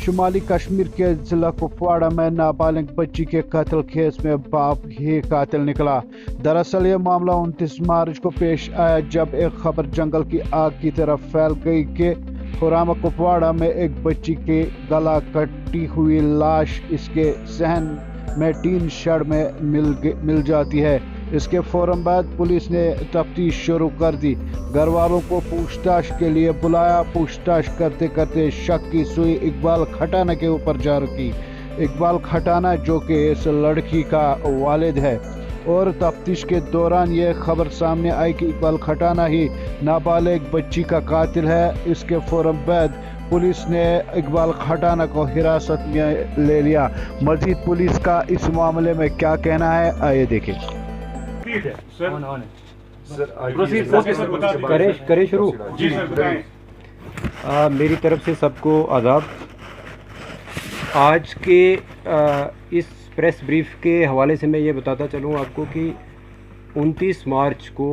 शुमाली कश्मीर के जिला कुपवाड़ा में नाबालिग बच्ची के कत्ल केस में बाप ही कातिल निकला। दरअसल ये मामला 29 मार्च को पेश आया जब एक खबर जंगल की आग की तरफ फैल गई कि खुरामा कुपवाड़ा में एक बच्ची के गला कटी हुई लाश इसके सहन में टीन शेड में मिल जाती है। इसके फौरन बाद पुलिस ने तफ्तीश शुरू कर दी। घर वालों को पूछताछ के लिए बुलाया। पूछताछ करते करते शक की सुई इकबाल खटाना के ऊपर जा रुकी। इकबाल खटाना जो कि इस लड़की का वालिद है, और तफ्तीश के दौरान ये खबर सामने आई कि इकबाल खटाना ही नाबालिग बच्ची का कातिल है। इसके फौरन बाद पुलिस ने इकबाल खटाना को हिरासत में ले लिया। मजीद पुलिस का इस मामले में क्या कहना है, आइए देखें। करे शुरू। जी सर बताएं। मेरी तरफ से सबको आदाब। आज के इस प्रेस ब्रीफ के हवाले से मैं ये बताता चलूँ आपको कि 29 मार्च को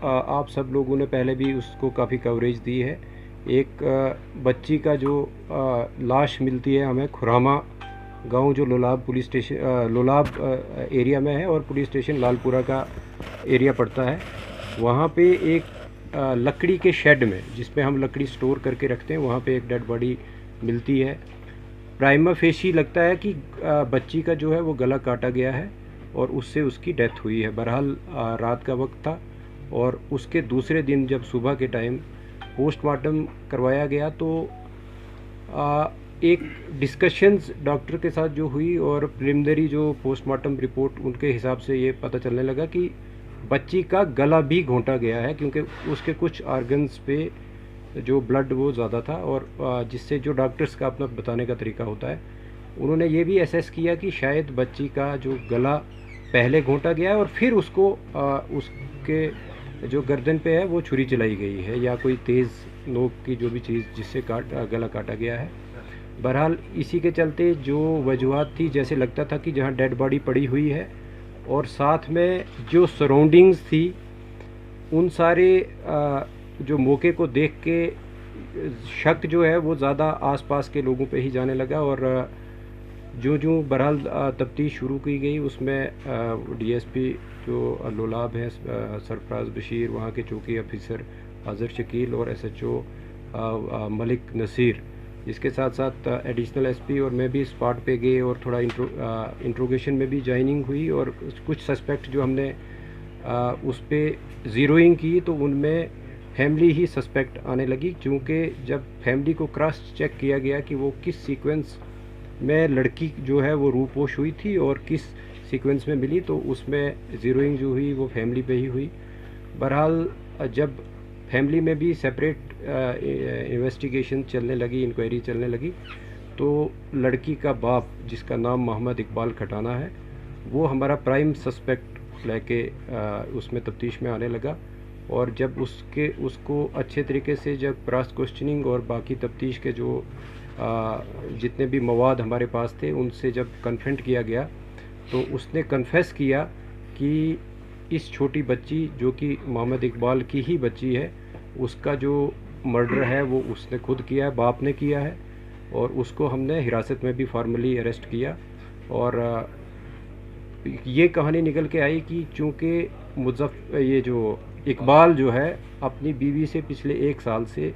आप सब लोगों ने पहले भी उसको काफ़ी कवरेज दी है। एक बच्ची का जो लाश मिलती है हमें खुरामा गांव जो Lolab police station Lolab area में है और पुलिस स्टेशन लालपुरा का एरिया पड़ता है। वहाँ पे एक लकड़ी के शेड में, जिसमें हम लकड़ी स्टोर करके रखते हैं, वहाँ पे एक डेड बॉडी मिलती है। प्राइमा फेशी लगता है कि बच्ची का जो है वो गला काटा गया है और उससे उसकी डेथ हुई है। बहरहाल रात का वक्त था और उसके दूसरे दिन जब सुबह के टाइम पोस्टमार्टम करवाया गया तो एक डिस्कशंस डॉक्टर के साथ जो हुई और प्रिलिमिनरी जो पोस्टमार्टम रिपोर्ट उनके हिसाब से ये पता चलने लगा कि बच्ची का गला भी घोंटा गया है, क्योंकि उसके कुछ ऑर्गन्स पे जो ब्लड वो ज़्यादा था और जिससे जो डॉक्टर्स का अपना बताने का तरीका होता है, उन्होंने ये भी असेस किया कि शायद बच्ची का जो गला पहले घोंटा गया है और फिर उसको उसके जो गर्दन पे है वो छुरी चलाई गई है या कोई तेज़ नोक की जो भी चीज़ जिससे गला काटा गया है। बहरहाल इसी के चलते जो वजूहात थी, जैसे लगता था कि जहाँ डेड बॉडी पड़ी हुई है और साथ में जो सराउंडिंग्स थी, उन सारे जो मौके को देख के शक जो है वो ज़्यादा आसपास के लोगों पे ही जाने लगा। और जो बहरहाल तफ्तीश शुरू की गई उसमें डीएसपी जो लोलाब है सरफराज बशीर, वहाँ के चौकी ऑफिसर अजहर शकील और एसएचओ मलिक नसीर, इसके साथ साथ एडिशनल एसपी और मैं भी स्पॉट पे गए और थोड़ा इंट्रोगेशन में भी ज्वाइनिंग हुई और कुछ सस्पेक्ट जो हमने उस पर ज़ीरोइंग की तो उनमें फैमिली ही सस्पेक्ट आने लगी, क्योंकि जब फैमिली को क्रॉस चेक किया गया कि वो किस सीक्वेंस में लड़की जो है वो रूपोश हुई थी और किस सीक्वेंस में मिली, तो उसमें ज़ीरोइंग जो हुई वो फैमिली पे ही हुई। बहरहाल जब फैमिली में भी सेपरेट इन्वेस्टिगेशन चलने लगी, इंक्वायरी चलने लगी, तो लड़की का बाप जिसका नाम मोहम्मद इकबाल खटाना है वो हमारा प्राइम सस्पेक्ट लेके उसमें तफ्तीश में आने लगा। और जब उसको अच्छे तरीके से जब क्रॉस क्वेश्चनिंग और बाकी तफ्तीश के जो जितने भी मवाद हमारे पास थे उनसे जब कन्फ्रंट किया गया तो उसने कन्फेस किया कि इस छोटी बच्ची जो कि मोहम्मद इकबाल की ही बच्ची है, उसका जो मर्डर है वो उसने खुद किया है, बाप ने किया है, और उसको हमने हिरासत में भी फॉर्मली अरेस्ट किया। और ये कहानी निकल के आई कि चूँकि ये जो इकबाल जो है अपनी बीवी से पिछले 1 साल से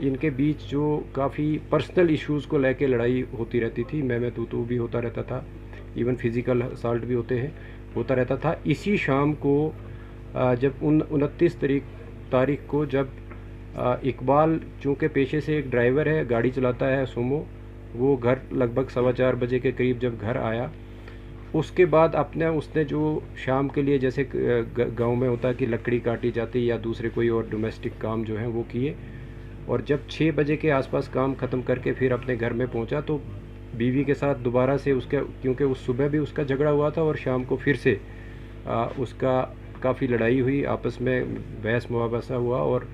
इनके बीच जो काफ़ी पर्सनल इश्यूज़ को लेके लड़ाई होती रहती थी, मैं तू भी होता रहता था, इवन फिज़िकल असॉल्ट भी होता रहता था। इसी शाम को जब 29 तारीख को जब इकबाल चूँकि पेशे से एक ड्राइवर है, गाड़ी चलाता है सुमो, वो घर लगभग 4:15 बजे के करीब जब घर आया, उसके बाद उसने जो शाम के लिए जैसे गांव में होता है कि लकड़ी काटी जाती या दूसरे कोई और डोमेस्टिक काम जो हैं वो किए, और जब 6 बजे के आसपास काम ख़त्म करके फिर अपने घर में पहुंचा तो बीवी के साथ दोबारा से उसके, क्योंकि उस सुबह भी उसका झगड़ा हुआ था और शाम को फिर से उसका काफ़ी लड़ाई हुई, आपस में बहस मुबासा हुआ और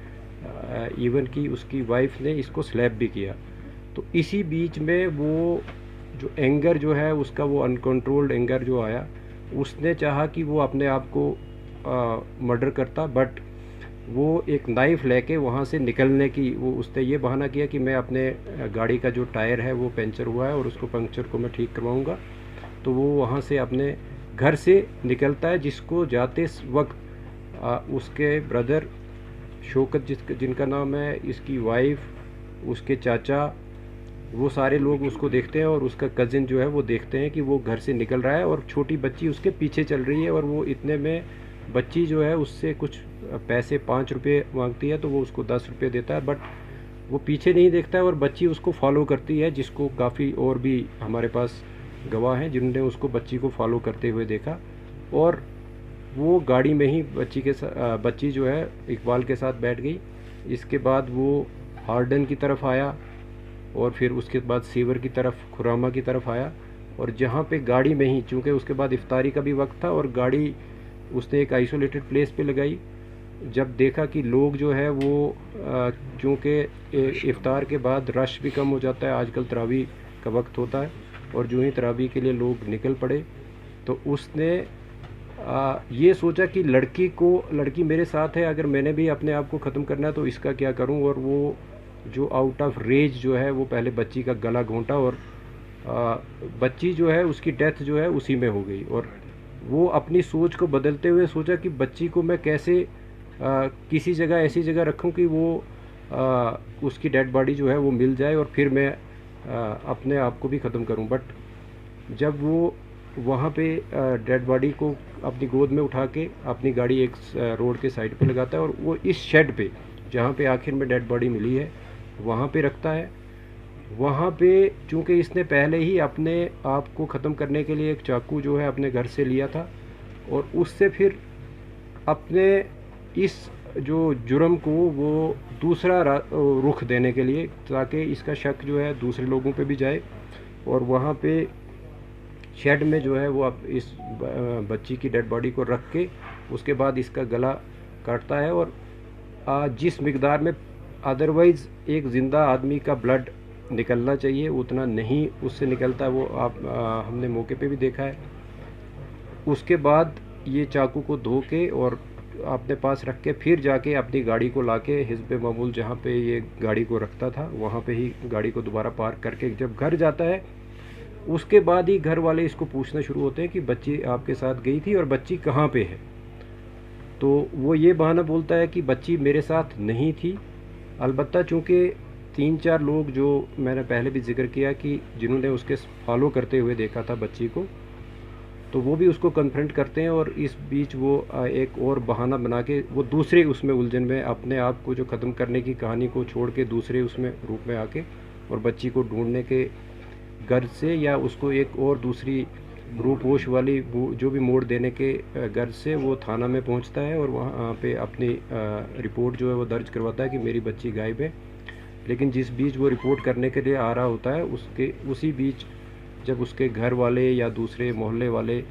इवन कि उसकी वाइफ ने इसको स्लैप भी किया। तो इसी बीच में वो जो एंगर जो है उसका वो अनकंट्रोल्ड एंगर जो आया, उसने चाहा कि वो अपने आप को मर्डर करता, बट वो एक नाइफ़ लेके वहाँ से निकलने की उसने ये बहाना किया कि मैं अपने गाड़ी का जो टायर है वो पंचर हुआ है और उसको पंक्चर को मैं ठीक करवाऊँगा। तो वो वहाँ से अपने घर से निकलता है, जिसको जाते वक्त उसके ब्रदर शौकत जिनका नाम है, इसकी वाइफ, उसके चाचा, वो सारे लोग उसको देखते हैं और उसका कज़िन जो है वो देखते हैं कि वो घर से निकल रहा है और छोटी बच्ची उसके पीछे चल रही है। और वो इतने में बच्ची जो है उससे कुछ पैसे 5 रुपये मांगती है, तो वो उसको 10 रुपये देता है, बट वो पीछे नहीं देखता है और बच्ची उसको फॉलो करती है, जिसको काफ़ी और भी हमारे पास गवाह हैं जिन्होंने उसको बच्ची को फॉलो करते हुए देखा। और वो गाड़ी में ही बच्ची जो है इकबाल के साथ बैठ गई। इसके बाद वो हार्डन की तरफ आया और फिर उसके बाद सीवर की तरफ, खुरामा की तरफ आया, और जहाँ पे गाड़ी में ही, चूँकि उसके बाद इफ्तारी का भी वक्त था और गाड़ी उसने एक आइसोलेटेड प्लेस पे लगाई। जब देखा कि लोग जो है वो चूँकि इफ्तार के बाद रश भी कम हो जाता है, आजकल तरावी का वक्त होता है, और जो ही तरावी के लिए लोग निकल पड़े, तो उसने ये सोचा कि लड़की मेरे साथ है, अगर मैंने भी अपने आप को ख़त्म करना है तो इसका क्या करूं। और वो जो आउट ऑफ रेज जो है वो पहले बच्ची का गला घोंटा और बच्ची जो है उसकी डेथ जो है उसी में हो गई। और वो अपनी सोच को बदलते हुए सोचा कि बच्ची को मैं कैसे किसी जगह, ऐसी जगह रखूं कि वो उसकी डेड बॉडी जो है वो मिल जाए और फिर मैं अपने आप को भी ख़त्म करूं। बट जब वो वहाँ पे डेड बॉडी को अपनी गोद में उठा के अपनी गाड़ी एक रोड के साइड पे लगाता है और वो इस शेड पे, जहाँ पे आखिर में डेड बॉडी मिली है, वहाँ पे रखता है। वहाँ पे चूँकि इसने पहले ही अपने आप को ख़त्म करने के लिए एक चाकू जो है अपने घर से लिया था, और उससे फिर अपने इस जो जुर्म को वो दूसरा रुख देने के लिए, ताकि इसका शक जो है दूसरे लोगों पे भी जाए, और वहाँ पे शेड में जो है वो अब इस बच्ची की डेड बॉडी को रख के उसके बाद इसका गला काटता है। और जिस मिकदार में अदरवाइज़ एक ज़िंदा आदमी का ब्लड निकलना चाहिए उतना नहीं उससे निकलता है, वो हमने मौके पे भी देखा है। उसके बाद ये चाकू को धो के और अपने पास रख के फिर जाके अपनी गाड़ी को लाके हिस्ब मामूल जहाँ पे ये गाड़ी को रखता था वहाँ पे ही गाड़ी को दोबारा पार्क करके जब घर जाता है, उसके बाद ही घर वाले इसको पूछना शुरू होते हैं कि बच्ची आपके साथ गई थी और बच्ची कहाँ पे है। तो वो ये बहाना बोलता है कि बच्ची मेरे साथ नहीं थी। अलबत्ता चूँकि 3-4 लोग जो मैंने पहले भी जिक्र किया कि जिन्होंने उसके फॉलो करते हुए देखा था बच्ची को, तो वो भी उसको कन्फ्रंट करते हैं, और इस बीच वो एक और बहाना बना के वो दूसरे उसमें उलझन में अपने आप को जो ख़त्म करने की कहानी को छोड़ के दूसरे उसमें रूप में आके और बच्ची को ढूंढने के गर्ज से, या उसको एक और दूसरी रूपोश वाली जो भी मोड़ देने के गर्ज से वो थाना में पहुंचता है और वहाँ पे अपनी रिपोर्ट जो है वो दर्ज करवाता है कि मेरी बच्ची गायब है। लेकिन जिस बीच वो रिपोर्ट करने के लिए आ रहा होता है, उसी बीच जब उसके घर वाले या दूसरे मोहल्ले वाले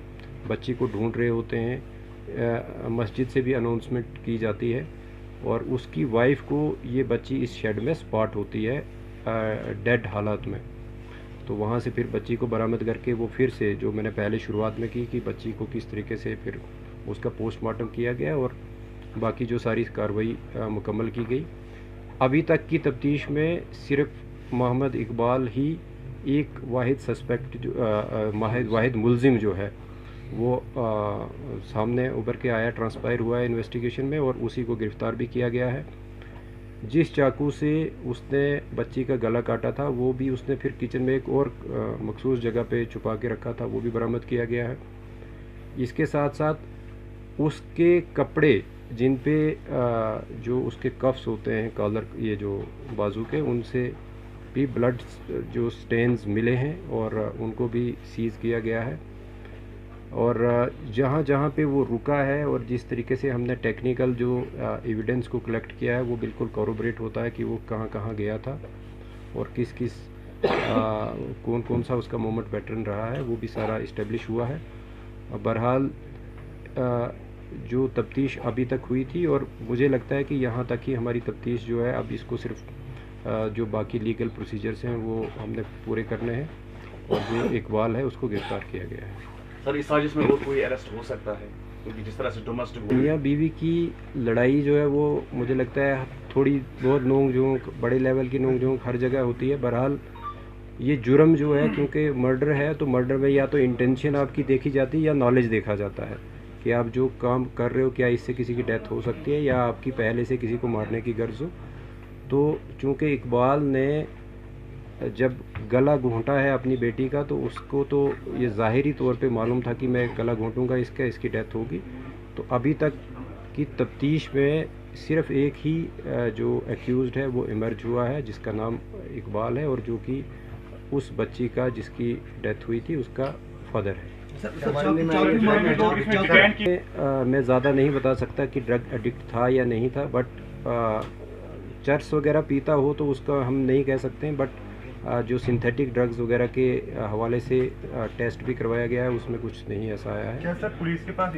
बच्ची को ढूंढ रहे होते हैं, मस्जिद से भी अनाउंसमेंट की जाती है और उसकी वाइफ को ये बच्ची इस शेड में स्पॉट होती है डेड हालात में। तो वहाँ से फिर बच्ची को बरामद करके वो फिर से, जो मैंने पहले शुरुआत में की कि बच्ची को किस तरीके से फिर उसका पोस्टमार्टम किया गया और बाकी जो सारी कार्रवाई मुकम्मल की गई। अभी तक की तफ्तीश में सिर्फ मोहम्मद इकबाल ही एक वाहिद सस्पेक्ट जो वाहिद मुलजिम जो है वो सामने उभर के आया, ट्रांसपायर हुआ है इन्वेस्टिगेशन में, और उसी को गिरफ़्तार भी किया गया है। जिस चाकू से उसने बच्ची का गला काटा था वो भी उसने फिर किचन में एक और मखसूस जगह पे छुपा के रखा था, वो भी बरामद किया गया है। इसके साथ साथ उसके कपड़े जिन पे जो उसके कफ्स होते हैं, कॉलर, ये जो बाजू के, उनसे भी ब्लड जो स्टेन्स मिले हैं और उनको भी सीज़ किया गया है। और जहाँ जहाँ पे वो रुका है और जिस तरीके से हमने टेक्निकल जो एविडेंस को कलेक्ट किया है वो बिल्कुल कॉरोबरेट होता है कि वो कहाँ कहाँ गया था और किस किस कौन कौन सा उसका मोमेंट पैटर्न रहा है, वो भी सारा इस्टेब्लिश हुआ है। बहरहाल जो तफ्तीश अभी तक हुई थी, और मुझे लगता है कि यहाँ तक ही हमारी तफ्तीश जो है, अब इसको सिर्फ जो बाकी लीगल प्रोसीजर्स हैं वो हमने पूरे करने हैं, और जो इकबाल है उसको गिरफ़्तार किया गया है। सर, इस साजिश में और कोई अरेस्ट हो सकता है? क्योंकि जिस तरह से डोमेस्टिक मियाँ बीवी की लड़ाई जो है वो मुझे लगता है थोड़ी बहुत नोक झोंक, बड़े लेवल की नोक झोंक हर जगह होती है। बहरहाल ये जुर्म जो है, क्योंकि मर्डर है तो मर्डर में या तो इंटेंशन आपकी देखी जाती है या नॉलेज देखा जाता है कि आप जो काम कर रहे हो क्या इससे किसी की डेथ हो सकती है या आपकी पहले से किसी को मारने की गर्ज हो। तो चूँकि इकबाल ने जब गला घोंटा है अपनी बेटी का तो उसको तो ये ज़ाहिरी तौर पे मालूम था कि मैं गला घोंटूंगा इसकी डेथ होगी। तो अभी तक की तफ्तीश में सिर्फ एक ही जो एक्यूज़ड है वो इमर्ज हुआ है जिसका नाम इकबाल है और जो कि उस बच्ची का जिसकी डेथ हुई थी उसका फादर है। मैं ज़्यादा नहीं बता सकता कि ड्रग एडिक्ट था या नहीं था, बट चर्स वगैरह पीता हो तो उसका हम नहीं कह सकते हैं। बट जो सिंथेटिक ड्रग्स वगैरह के हवाले से टेस्ट भी करवाया गया है उसमें कुछ नहीं ऐसा आया है। क्या सर पुलिस के पास